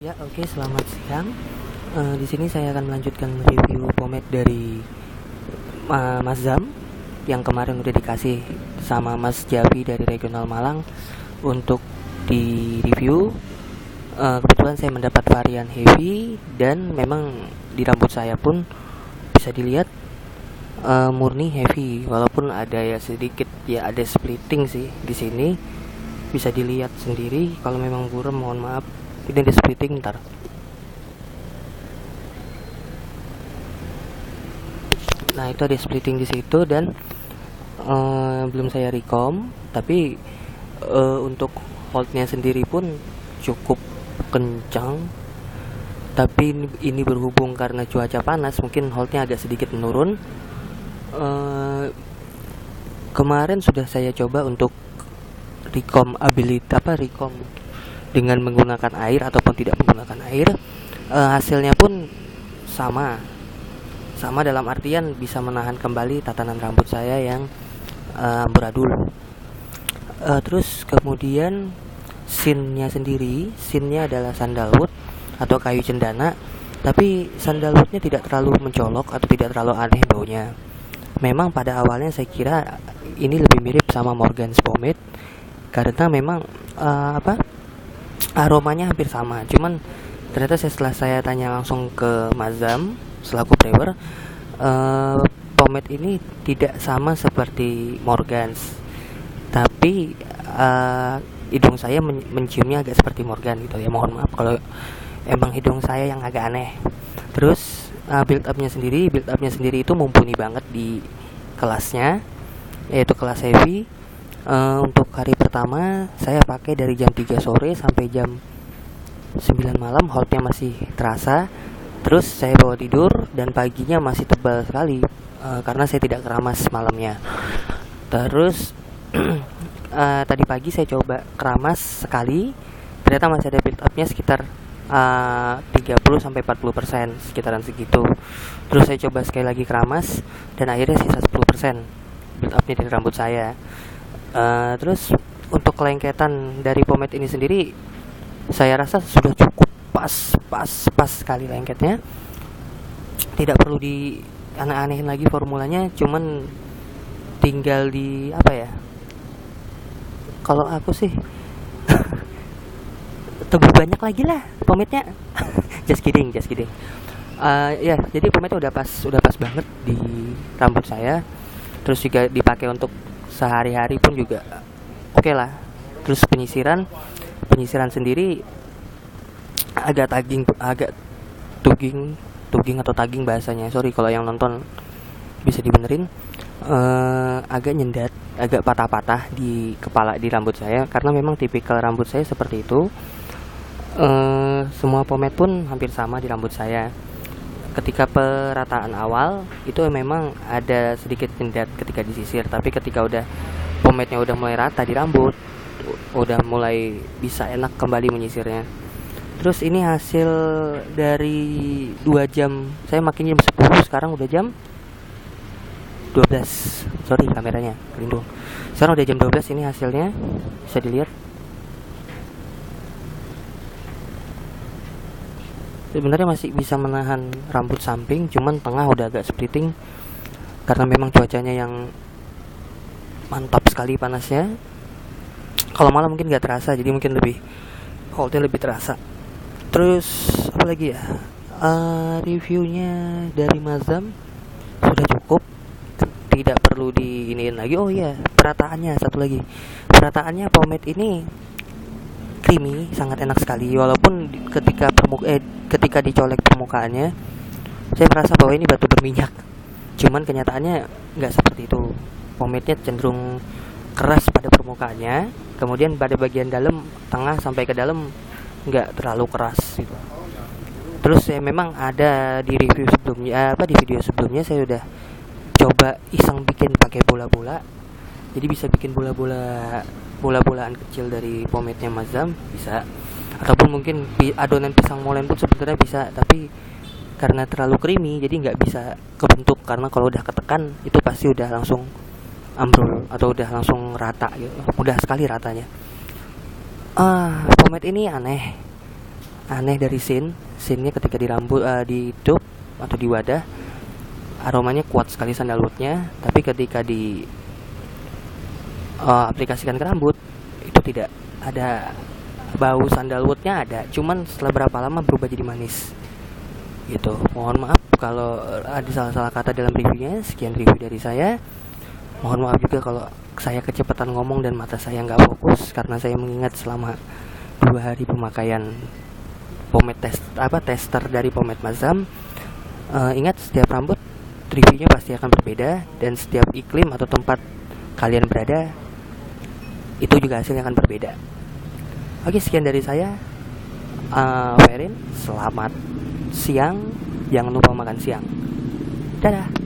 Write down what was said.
Ya, oke, selamat siang. Di sini saya akan melanjutkan review pomade dari Mas Zam yang kemarin udah dikasih sama Mas Javi dari Regional Malang untuk di review. Kebetulan saya mendapat varian heavy dan memang di rambut saya pun bisa dilihat murni heavy, walaupun ada ya sedikit ya ada splitting sih di sini. Bisa dilihat sendiri kalau memang buram, mohon maaf. Ini ada splitting ntar. Nah, itu ada splitting di situ dan belum saya recom, tapi untuk holdnya sendiri pun cukup kencang. Tapi ini berhubung karena cuaca panas, mungkin holdnya agak sedikit menurun. Kemarin sudah saya coba untuk recom dengan menggunakan air ataupun tidak menggunakan air. Hasilnya pun sama dalam artian bisa menahan kembali tatanan rambut saya yang amburadul. Terus kemudian scentnya adalah sandalwood atau kayu cendana, tapi sandalwoodnya tidak terlalu mencolok atau tidak terlalu aneh baunya. Memang pada awalnya saya kira ini lebih mirip sama Morgan's pomade karena memang aromanya hampir sama. Cuman ternyata setelah saya tanya langsung ke Mas Zam selaku brewer, pomade ini tidak sama seperti Morgan's, tapi hidung saya menciumnya agak seperti Morgan gitu ya. Mohon maaf kalau emang hidung saya yang agak aneh. Terus build upnya sendiri itu mumpuni banget di kelasnya, yaitu kelas heavy. Untuk hari pertama saya pakai dari jam 3 sore sampai jam 9 malam, holdnya masih terasa. Terus saya bawa tidur dan paginya masih tebal sekali karena saya tidak keramas malamnya. Terus tadi pagi saya coba keramas sekali, ternyata masih ada build upnya sekitar 30-40%, sekitaran segitu. Terus saya coba sekali lagi keramas dan akhirnya sisa 10% build upnya dari rambut saya. Terus untuk kelengketan dari pomade ini sendiri saya rasa sudah cukup pas sekali lengketnya. Tidak perlu di aneh-anehin lagi formulanya, cuman tinggal di kalau aku sih tunggu banyak lagi lah pomade-nya. just kidding. Ya, jadi pomade udah pas banget di rambut saya. Terus juga dipakai untuk sehari-hari pun juga oke lah. Terus penyisiran sendiri agak tugging atau tagging bahasanya. Sorry kalau yang nonton bisa dibenerin. Agak nyendat, agak patah-patah di kepala, di rambut saya, karena memang tipikal rambut saya seperti itu. Semua pomade pun hampir sama di rambut saya. Ketika perataan awal itu memang ada sedikit nyendat ketika disisir, tapi ketika udah pomade-nya udah mulai rata di rambut, udah mulai bisa enak kembali menyisirnya. Terus ini hasil dari 2 jam, saya makin jam 10, sekarang udah jam 12. Sorry kameranya kelindung. Sekarang udah jam 12, ini hasilnya bisa dilihat. Sebenarnya masih bisa menahan rambut samping, cuman tengah udah agak splitting karena memang cuacanya yang mantap sekali panasnya. Kalau malam mungkin gak terasa, jadi mungkin holdnya lebih terasa. Terus apa lagi ya, reviewnya dari Mas Zam sudah cukup, tidak perlu diiniin lagi. Oh iya, perataannya satu lagi. Perataannya pomade ini creamy, sangat enak sekali. Walaupun ketika dicolek permukaannya, saya merasa bahwa ini batu berminyak. Cuman kenyataannya nggak seperti itu. Pomade-nya cenderung keras pada permukaannya, kemudian pada bagian dalam, tengah sampai ke dalam nggak terlalu keras gitu. Terus ya memang ada di review sebelumnya, di video sebelumnya saya udah coba iseng bikin pakai bola-bola. Jadi bisa bikin bola-bolaan kecil dari pomade-nya Mas Zam bisa, ataupun mungkin adonan pisang molen pun sebenarnya bisa, tapi karena terlalu creamy jadi nggak bisa kebentuk, karena kalau udah ketekan itu pasti udah langsung ambrol atau udah langsung rata gitu. Mudah sekali ratanya. Pomade ini aneh aneh dari scene-nya ketika di rambut, di tube atau di wadah, aromanya kuat sekali sandalwoodnya, tapi ketika di aplikasikan ke rambut itu tidak ada bau sandalwoodnya, ada cuman setelah berapa lama berubah jadi manis gitu. Mohon maaf kalau ada salah-salah kata dalam reviewnya. Sekian review dari saya. Mohon maaf juga kalau saya kecepatan ngomong dan mata saya nggak fokus karena saya mengingat selama 2 hari pemakaian tester dari pomade Mazam. Ingat, setiap rambut reviewnya pasti akan berbeda, dan setiap iklim atau tempat kalian berada itu juga hasilnya akan berbeda. Oke, sekian dari saya. Ferin, selamat siang, jangan lupa makan siang. Dadah.